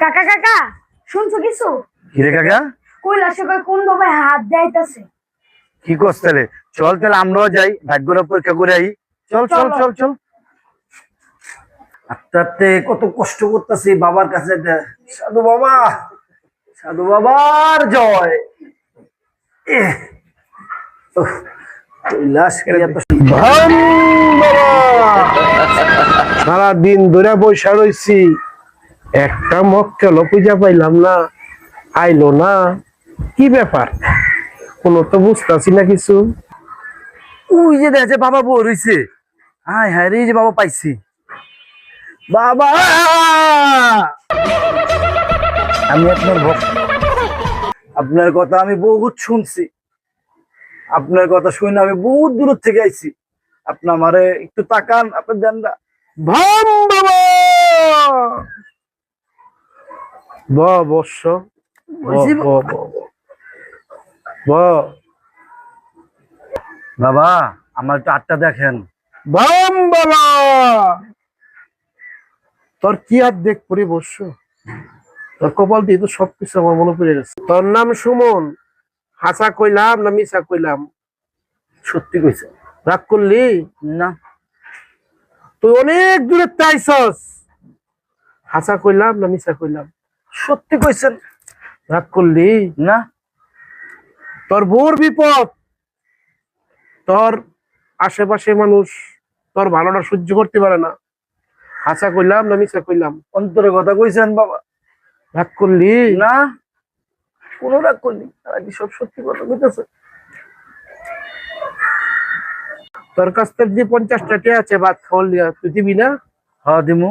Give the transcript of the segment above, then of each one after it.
কাকা কাকা শুনছো কিছু? কিরে কাকা, কৈলাসে কোন বাবা হাত দেয়তাছে। কি করছ তাহলে? চল তাহলে আমরাও যাই, ভাগ্যরা পরীক্ষা করে আই। চল চল চলো। চল চল। আত্মাতে কত কষ্ট করতেছি বাবার কাছে। সাধু বাবা, সাধু বাবার জয়। এহ, উফ, কৈলাস কি এত ভাম বাবা, সারাদিন ধরে বৈশা রইছি, একটা মক্কেল পূজা পাইলাম না, আইলো না। কি ব্যাপার, কোনো তো বুঝতেছি না কিছু। ওই যে দেখে বাবা বউ রইছে। হায় হায় রে, এই যে বাবা পাইছি। বাবা, আমি আপনার ভক্ত, আপনার কথা আমি বহুত শুনছি, আপনার কথা শুনে আমি বহুত দূর থেকে আইছি। আপনি আমারে একটু তাকান, আপনার দেন না। ভাম বাবা, বর্ষ বাবা, আমার একটু আটটা দেখেন। ভাম বাবা, তোর কি আর দেখ পরে বর্ষ, তোর কপাল দিয়ে তো সবকিছু আমার মনে পড়ে গেছে। তোর নাম সুমন, হাসা কইলাম না মিশা কইলাম? সত্যি কইছে? রাগ করলি না। তুই অনেক দূরে তাইছস, হাসা কইলাম না মিশা কইলাম? সত্যি কইছেন? রাগ করলি না। তোর বউর বিপদ, তোর আশেপাশে মানুষ তোর ভালোটা সহ্য করতে পারে না। হাসা কইলাম না মিশা কইলাম? অন্তরে কথা কইছেন বাবা। রাগ করলি না, কোনো রাগ করলি, আজ সব সত্যি কথা কইতেছে। তোর কাছ থেকে যে 50টা টিয়া আছে ভাত খাওয়ার লিয়া, তুই দিবি না? হ্যাঁ দিমু।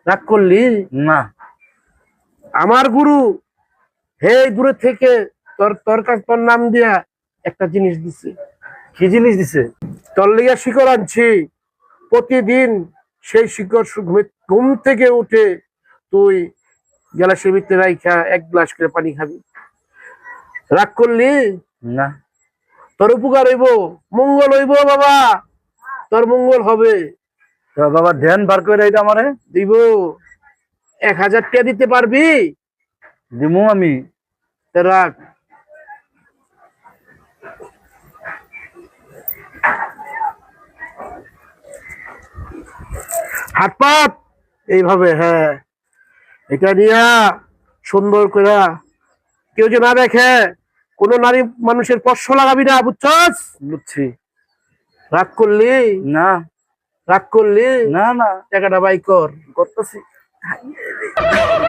রাগ করলি না। আমার গুরু হে দূরে থেকে তোর তোর কাছে তোর নাম দিয়া একটা জিনিস দিছে। কি জিনিস দিছে? তোর লিয়া শিকড় আনছি, প্রতিদিন সেই শিকড় ঘুম থেকে উঠে তুই গ্লাসের ভিতরে রাইখা 1 গ্লাস করে পানি খাবি। রাগ করলি না। তোর উপকার হইব, মঙ্গল হইব বাবা, তোর মঙ্গল হবে। তো বাবা ধ্যান বার করে এটা আমারে দিব। 1000 টাকা দিতে পারবি? দিমু আমি। তা রাখ। হাত পাত এইভাবে, হ্যাঁ, এটা নিয়া সুন্দর করে কেউ যে না দেখে, কোন নারী মানুষের স্পর্শ লাগাবি না, বুঝছস? বুঝছি। রাগ করলি না। রাগ করলি না না, টাকাটা বাই কর। করতেছি।